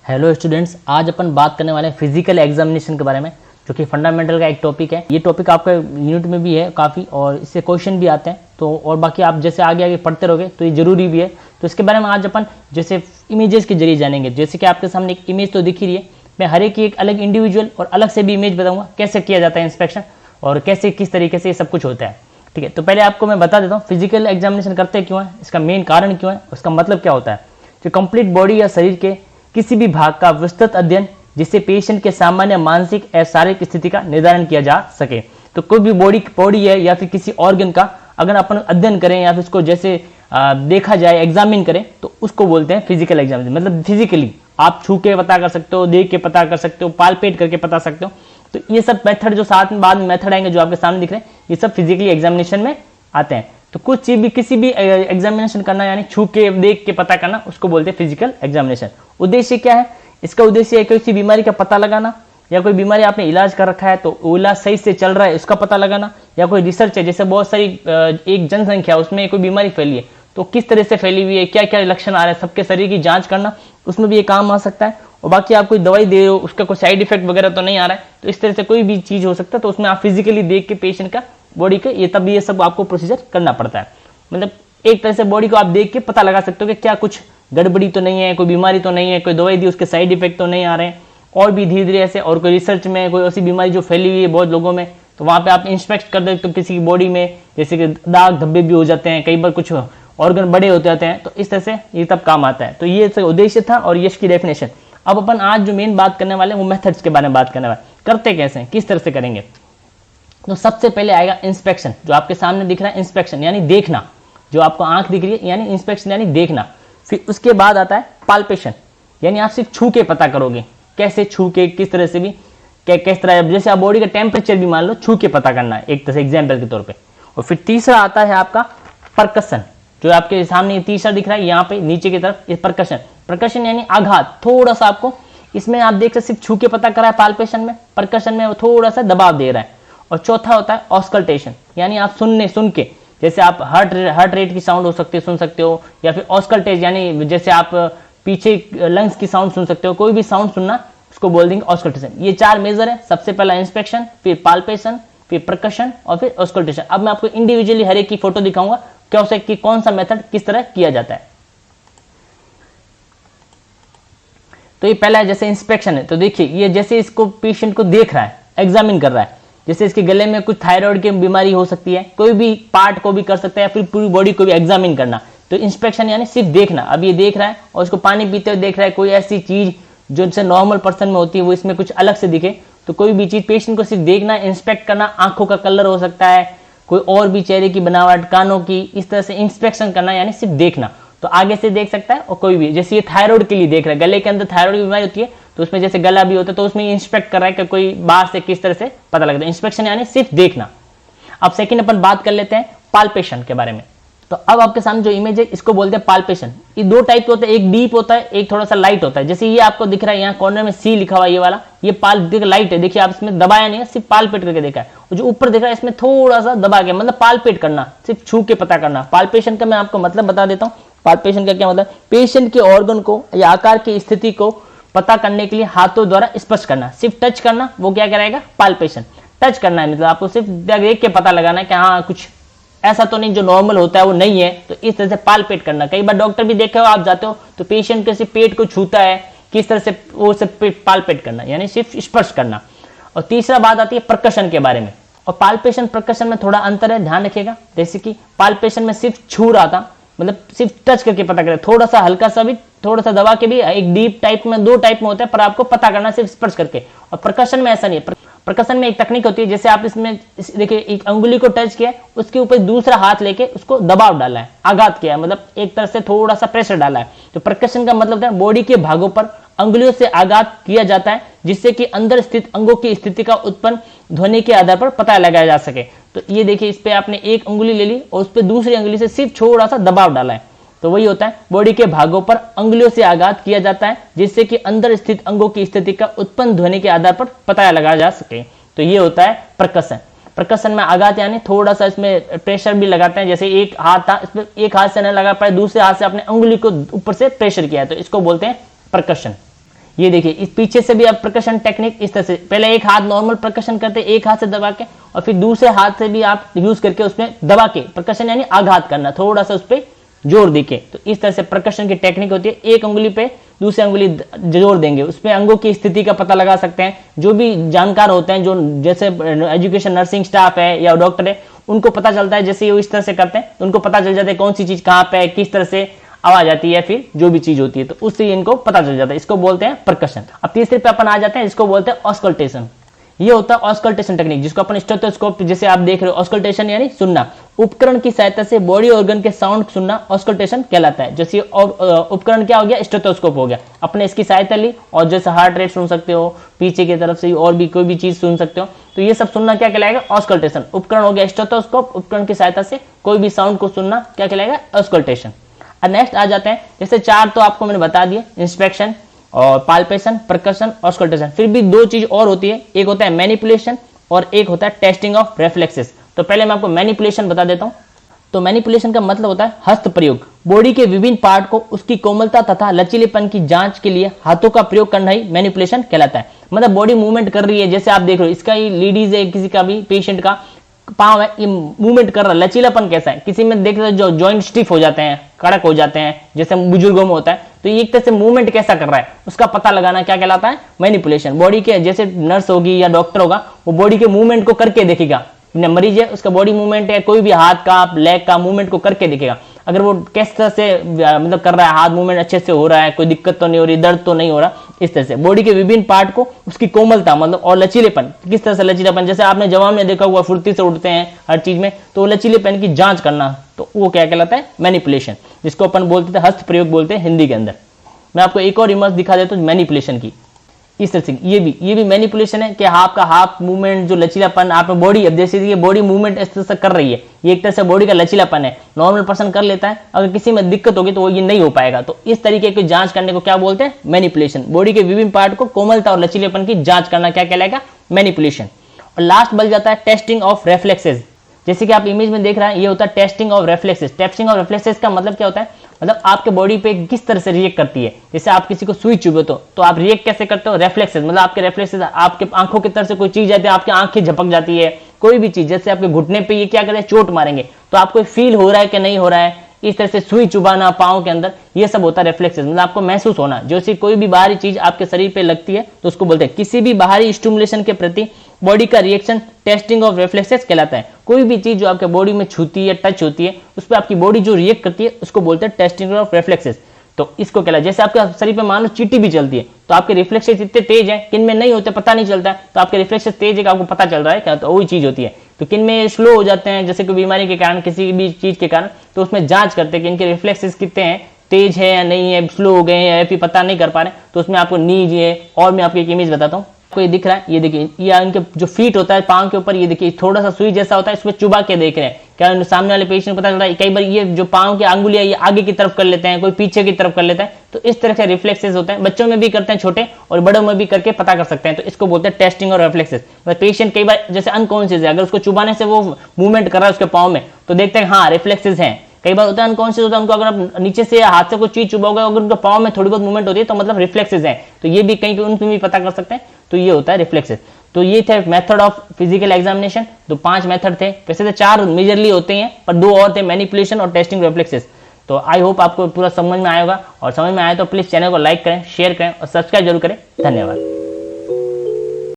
Hello students, आज अपन बात करने वाले हैं फिजिकल एग्जामिनेशन के बारे में, जो कि फंडामेंटल का एक टॉपिक है। ये टॉपिक आपका यूनिट में भी है काफ़ी, और इससे क्वेश्चन भी आते हैं। तो और बाकी आप जैसे आगे आगे पढ़ते रहोगे तो ये जरूरी भी है। तो इसके बारे में आज अपन जैसे इमेजेस के जरिए जानेंगे। जैसे कि आपके सामने एक इमेज तो दिख ही रही है, मैं हर एक की एक अलग इंडिविजुअल और अलग से भी इमेज बताऊंगा कैसे किया जाता है इंस्पेक्शन, और कैसे किस तरीके से ये सब कुछ होता है। ठीक है, तो पहले आपको मैं बता देता हूँ फिजिकल एग्जामिनेशन करते क्यों है, इसका मेन कारण क्यों है, उसका मतलब क्या होता है। जो कंप्लीट बॉडी या शरीर के किसी भी भाग का विस्तृत अध्ययन, जिससे पेशेंट के सामान्य मानसिक या शारीरिक स्थिति का निर्धारण किया जा सके। तो कोई भी बॉडी है या फिर किसी ऑर्गन का अगर अपन अध्ययन करें या फिर उसको जैसे देखा जाए, एग्जामिन करें, तो उसको बोलते हैं फिजिकल एग्जामिनेशन। मतलब फिजिकली आप छू के पता कर सकते हो, देख के पता कर सकते हो, पालपेट करके पता सकते हो। तो ये सब मेथड जो साथ में बाद में मेथड आएंगे जो आपके सामने दिख रहे हैं, ये सब फिजिकली एग्जामिनेशन में आते हैं। तो कुछ चीज भी किसी भी एग्जामिनेशन करना यानी छू के देख के पता करना, उसको बोलते हैं फिजिकल एग्जामिनेशन। उद्देश्य क्या है इसका? उद्देश्य है किसी बीमारी का पता लगाना, या कोई बीमारी आपने इलाज कर रखा है तो वो इलाज सही से चल रहा है उसका पता लगाना, या कोई रिसर्च है, जैसे बहुत सारी एक जनसंख्या उसमें कोई बीमारी फैली है तो किस तरह से फैली हुई है, क्या क्या लक्षण आ रहे हैं, सबके शरीर की जांच करना, उसमें भी ये काम आ सकता है। और बाकी आप कोई दवाई दे रहे हो, उसका कोई साइड इफेक्ट वगैरह तो नहीं आ रहा है, तो इस तरह से कोई भी चीज हो सकता है, तो उसमें आप फिजिकली देख के पेशेंट का बॉडी के ये सब आपको प्रोसीजर करना पड़ता है। मतलब एक तरह से बॉडी को आप देख के पता लगा सकते हो कि क्या कुछ गड़बड़ी तो नहीं है, कोई बीमारी तो नहीं है, कोई दवाई दी उसके साइड इफेक्ट तो नहीं आ रहे हैं। और भी धीरे धीरे ऐसे, और कोई रिसर्च में कोई ऐसी बीमारी जो फैली हुई है बहुत लोगों में, तो वहां पे आप इंस्पेक्ट कर दे तो किसी की बॉडी में जैसे कि दाग धब्बे भी हो जाते हैं, कई बार कुछ ऑर्गन बड़े होते जाते हैं, तो इस तरह से ये तब काम आता है। तो ये उद्देश्य था और ये इसकी डेफिनेशन। अब अपन आज जो मेन बात करने वाले हैं वो मेथड्स के बारे में बात करने वाले, करते कैसे हैं, किस तरह से करेंगे। तो सबसे पहले आएगा इंस्पेक्शन, जो आपके सामने दिख रहा है इंस्पेक्शन यानी देखना, जो आपको आंख दिख रही है यानी इंस्पेक्शन यानी देखना। फिर उसके बाद आता है पाल्पेशन, यानी आप सिर्फ छू के पता करोगे, कैसे छू के, किस तरह से भी, किस तरह, जैसे आप बॉडी का टेम्परेचर भी मान लो छू के पता करना है एक तरह से एग्जाम्पल के तौर पे। और फिर तीसरा आता है आपका परकशन, जो आपके सामने तीसरा दिख रहा है यहाँ पे नीचे की तरफ, ये परकशन यानी आघात। थोड़ा सा आपको इसमें आप देख सकते सिर्फ छू के पता करा है पाल्पेशन में, परकशन में वो थोड़ा सा दबाव दे रहा है। और चौथा होता है ऑस्कल्टेशन, यानी आप सुन के, जैसे आप हार्ट रेट की साउंड हो सकती है, सुन सकते हो, या फिर ऑस्कल्टेज यानी जैसे आप पीछे लंग्स की साउंड सुन सकते हो, कोई भी साउंड सुनना, उसको बोल देंगे ऑस्कल्टेशन। ये चार मेजर है, सबसे पहला इंस्पेक्शन, फिर पाल्पेशन, फिर परकशन और फिर ऑस्कल्टेशन। अब मैं आपको इंडिविजुअली हर एक की फोटो दिखाऊंगा क्या से कि कौन सा मेथड किस तरह किया जाता है। तो ये पहला है जैसे इंस्पेक्शन है, तो देखिए ये जैसे इसको पेशेंट को देख रहा है, एग्जामिन कर रहा है, जैसे इसके गले में कुछ थायराइड की बीमारी हो सकती है, कोई भी पार्ट को भी कर सकता है, या फिर पूरी बॉडी को भी एग्जामिन करना। तो इंस्पेक्शन यानी सिर्फ देखना, अब ये देख रहा है और उसको पानी पीते हुए देख रहा है, कोई ऐसी चीज जो जैसे नॉर्मल पर्सन में होती है वो इसमें कुछ अलग से दिखे, तो कोई भी चीज पेशेंट को सिर्फ देखना, इंस्पेक्ट करना, आंखों का कलर हो सकता है, कोई और भी चेहरे की बनावट, कानों की, इस तरह से इंस्पेक्शन करना यानी सिर्फ देखना। तो आगे से देख सकता है, और कोई भी जैसे ये थायराइड के लिए देख रहा है, गले के अंदर थायराइड की बीमारी होती है, तो उसमें जैसे गला भी होता है, तो उसमें इंस्पेक्ट कर रहा है कि कोई बाहर से किस तरह से पता लगता है। इंस्पेक्शन यानी सिर्फ देखना। अब सेकंड अपन बात कर लेते हैं पाल्पेशन के बारे में। तो अब आपके सामने जो इमेज है इसको बोलते हैं पाल्पेशन। ये दो टाइप के होते हैं, एक डीप होता है, एक थोड़ा सा लाइट होता है। जैसे ये आपको दिख रहा है यहाँ कॉर्नर में सी लिखा हुआ, ये वाला ये लाइट है, देखिए आप इसमें दबाया नहीं है, सिर्फ पालपेट करके देखा है। और जो ऊपर दिख रहा है इसमें थोड़ा सा दबा के, मतलब पालपेट करना, सिर्फ छू के पता करना। पाल्पेशन का मैं आपको मतलब बता देता हूँ। पाल्पेशन का क्या मतलब? पेशेंट के ऑर्गन को या आकार की स्थिति को पता करने के लिए हाथों द्वारा स्पर्श करना, सिर्फ टच करना, वो क्या कराएगा? पाल्पेशन। टच करना है, मतलब आपको सिर्फ देख के पता लगाना है कि हाँ कुछ ऐसा तो नहीं जो नॉर्मल होता है वो नहीं है, तो इस तरह से पाल्पेट करना। कई बार डॉक्टर भी देखे हो आप जाते हो तो पेशेंट के सिर्फ पेट को छूता है, किस तरह से वो सब पाल्पेट करना यानी सिर्फ स्पर्श करना। और तीसरा बात आती है परकशन के बारे में। और पाल्पेशन परकशन में थोड़ा अंतर है, ध्यान रखिएगा। जैसे कि पाल्पेशन में सिर्फ छू रहा था, मतलब सिर्फ टच करके पता करें, थोड़ा सा हल्का सा भी, थोड़ा सा दबा के भी, एक डीप टाइप में, दो टाइप में होता है, पर आपको पता करना सिर्फ स्पर्श करके। और परकशन में ऐसा नहीं है। परकशन में एक तकनीक होती है, जैसे आप इसमें देखिए एक अंगुली को टच किया, उसके ऊपर दूसरा हाथ लेके उसको दबाव डाला है, आघात किया है, मतलब एक तरह से थोड़ा सा प्रेशर डाला है। तो परकशन का मतलब है बॉडी के भागों पर अंगुलियों से आघात किया जाता है, जिससे कि अंदर स्थित अंगों की स्थिति का उत्पन्न ध्वनि के आधार पर पता लगाया जा सके। तो ये देखिए इस पे आपने एक अंगुली ले ली और उस पर दूसरी अंगुली से सिर्फ थोड़ा सा दबाव डाला है, तो वही होता है बॉडी के भागों पर अंगुलियों से आघात किया जाता है, जिससे कि अंदर स्थित अंगों की स्थिति का उत्पन्न ध्वनि के आधार पर पता लगाया जा सके। तो ये होता है परकशन। परकशन में आघात यानी थोड़ा सा इसमें प्रेशर भी लगाते हैं, जैसे एक हाथ था इसमें एक हाथ से नहीं लगा पाए, दूसरे हाथ से अपने अंगुली को ऊपर से प्रेशर किया है, तो इसको बोलते हैं परकशन। ये देखिए इस पीछे से भी आप प्रकर्शन टेक्निक इस तरह से, पहले एक हाथ नॉर्मल प्रकर्शन करते हैं एक हाथ से दबा के, और फिर दूसरे हाथ से भी आप यूज करके उसमें दबा के प्रकर्शन यानी आघात करना, थोड़ा सा उस पर जोर देके। तो इस तरह से प्रकर्शन की टेक्निक होती है। एक उंगली पे दूसरी उंगली जोर देंगे, उसमें अंगों की स्थिति का पता लगा सकते हैं। जो भी जानकार होते हैं, जो जैसे एजुकेशन नर्सिंग स्टाफ है या डॉक्टर है, उनको पता चलता है, जैसे वो इस तरह से करते हैं तो उनको पता चल जाता है कौन सी चीज कहाँ पे है, किस तरह से आवाज आती है, फिर जो भी चीज होती है तो उससे इनको पता चल जाता है। इसको बोलते हैं परकशन। अब तीसरे पे अपन आ जाते हैं, इसको बोलते हैं ऑस्कल्टेशन। ये होता है ऑस्कल्टेशन टेक्निक, जिसको अपन स्टेथोस्कोप जैसे आप देख रहे हो, ऑस्कल्टेशन यानी सुनना, उपकरण की सहायता से बॉडी ऑर्गन के साउंड सुनना ऑस्कल्टेशन कहलाता है। जैसे उपकरण क्या हो गया, स्टेथोस्कोप हो गया, अपने इसकी सहायता ली और जैसे हार्ट रेट सुन सकते हो, पीछे की तरफ से और भी कोई भी चीज सुन सकते हो, तो ये सब सुनना क्या कहलाएगा, ऑस्कल्टेशन। उपकरण हो गया स्टेथोस्कोप, उपकरण की सहायता से कोई भी साउंड को सुनना क्या कहलाएगा, ऑस्कल्टेशन। और नेक्स्ट आ जाते हैं, जैसे चार तो आपको मैंने बता दिए, इंस्पेक्शन और पाल्पेशन, परकशन, ऑस्कल्टेशन। फिर भी दो चीज और होती है, एक होता है मैनिपुलेशन और एक होता है टेस्टिंग ऑफ रेफ्लेक्सेस। तो पहले मैं आपको मैनिपुलेशन बता देता हूं। तो मैनिपुलेशन का मतलब होता है हस्त प्रयोग। बॉडी के विभिन्न पार्ट को उसकी कोमलता तथा लचीलेपन की जांच के लिए हाथों का प्रयोग करना ही मैनिपुलेशन कहलाता है। मतलब बॉडी मूवमेंट कर रही है, जैसे आप देख रहे हो, इसका ही लेडीज है, किसी का भी पेशेंट का पांव है, ये मूवमेंट कर रहा है, लचीलापन कैसा है, किसी में देख रहे हो जो जॉइंट स्टिफ हो जाते हैं, कड़क हो जाते हैं, जैसे बुजुर्गों में होता है, तो ये एक तरह से मूवमेंट कैसा कर रहा है उसका पता लगाना क्या कहलाता है, मैनिपुलेशन। बॉडी के जैसे नर्स होगी या डॉक्टर होगा, वो बॉडी के मूवमेंट को करके देखेगा, मरीज है उसका बॉडी मूवमेंट है, कोई भी हाथ का लेग का मूवमेंट को करके देखेगा, अगर वो किस तरह से मतलब कर रहा है, हाथ मूवमेंट अच्छे से हो रहा है, कोई दिक्कत तो नहीं हो रही, दर्द तो नहीं हो रहा, इस तरह से बॉडी के विभिन्न पार्ट को उसकी कोमलता मतलब और लचीलेपन, किस तरह से लचीलापन, जैसे आपने जवान में देखा हुआ फुर्ती से उठते हैं हर चीज में, तो लचीलेपन की जांच करना, तो वो क्या कहलाता है, मैनिपुलेशन, जिसको अपन बोलते थे हस्त प्रयोग बोलते हैं हिंदी के अंदर। मैं आपको एक और इमेज दिखा देता हूँ मैनिपुलेशन की। इस तरह से ये भी मैनिपुलेशन है कि आपका हाफ मूवमेंट जो लचीलापन आप बॉडी, अब जैसे ये बॉडी मूवमेंट इस तरह से कर रही है, ये एक तरह से बॉडी का लचीलापन है, नॉर्मल पर्सन कर लेता है, अगर किसी में दिक्कत होगी तो वो ये नहीं हो पाएगा। तो इस तरीके की जांच करने को क्या बोलते हैं, मैनिपुलेशन। बॉडी के विभिन्न पार्ट को कोमलता और लचीलेपन की जांच करना क्या कहलाएगा, मैनिपुलेशन। और लास्ट बन जाता है टेस्टिंग ऑफ रेफ्लेक्सेस। जैसे कि आप इमेज में देख रहे हैं, ये होता है टेस्टिंग ऑफ रेफ्लेक्सेस। टेस्टिंग ऑफ रेफ्लेक्सेस का मतलब क्या होता है, मतलब आपके बॉडी पे किस तरह से रिएक्ट करती है। जैसे आप किसी को सुई चुभे तो आप रिएक्ट कैसे करते हो, रेफ्लेक्सेस, मतलब आपके रेफ्लेक्सेस, आपके आंखों की तरफ से कोई चीज आती है, आपकी आंखें झपक जाती है, कोई भी चीज, जैसे आपके घुटने पे ये क्या करे, चोट मारेंगे, तो आपको फील हो रहा है कि नहीं हो रहा है, इस तरह से सुई चुभाना पांव के अंदर, ये सब होता है रेफ्लेक्सेस, मतलब आपको महसूस होना। जैसे कोई भी बाहरी चीज आपके शरीर पे लगती है तो उसको बोलते हैं, किसी भी बाहरी स्टिमुलेशन के प्रति बॉडी का रिएक्शन टेस्टिंग ऑफ रेफ्लेक्सेस कहलाता है। कोई भी चीज जो आपके बॉडी में छूती है, टच होती है, उस पर आपकी बॉडी जो रिएक्ट करती है उसको बोलते हैं टेस्टिंग ऑफ रेफ्लेक्सेस। तो इसको कहला, जैसे आपके शरीर पे मान लो चींटी भी चलती है, तो आपके रिफ्लेक्सेस इतने तेज हैं, किन में नहीं होते पता नहीं चलता है, तो आपके रिफ्लेक्सेस तेज है, आपको पता चल रहा है क्या, तो वही चीज होती है। तो किन में स्लो हो जाते हैं, जैसे कोई बीमारी के कारण, किसी भी चीज के कारण, तो उसमें जांच करते हैं कि इनके रिफ्लेक्सेस कितने हैं, तेज है या नहीं है, स्लो हो गए हैं या फिर पता नहीं कर पा रहे, तो उसमें आपको नीज है। और मैं आपको एक इमेज बताता हूँ, आपको ये दिख रहा है, ये देखिए, ये इनके जो फीट होता है पांव के ऊपर, ये देखिए थोड़ा सा सुई जैसा होता है, इसमें चुबा के देख रहे हैं, क्या सामने वाले पेशेंट पता चल रहा है। कई बार ये जो पांव की अंगुलियां ये आगे की तरफ कर लेते हैं, कोई पीछे की तरफ कर लेता है, तो इस तरह से रिफ्लेक्सेस होते हैं। बच्चों में भी करते हैं छोटे, और बड़ों में भी करके पता कर सकते हैं, तो इसको बोलते हैं टेस्टिंग और रिफ्लेक्सेस। पेशेंट कई बार जैसे अनकॉन्शियस है, अगर उसको चुबाने से वो मूवमेंट कर रहा है उसके पांव में, तो देखते हैं हाँ रिफ्लेक्सेस हैं। कई बार होता है अनकॉन्शियस होता है, उनको अगर आप नीचे से हाथ से कोई चीज चुबाओगे, अगर उनके पांव में थोड़ी बहुत मूवमेंट होती है तो मतलब रिफ्लेक्सेस हैं, तो ये भी कहीं उनमें भी पता कर सकते हैं, तो ये होता है रिफ्लेक्सेस। तो ये थे मेथड ऑफ फिजिकल एग्जामिनेशन। तो 5 मेथड थे, वैसे तो 4 मेजरली होते हैं, पर 2 और थे, मैनिपुलेशन और टेस्टिंग रिफ्लेक्सेस। तो आई होप आपको पूरा समझ में आएगा, और समझ में आए तो प्लीज चैनल को लाइक करें, शेयर करें और सब्सक्राइब जरूर करें। धन्यवाद।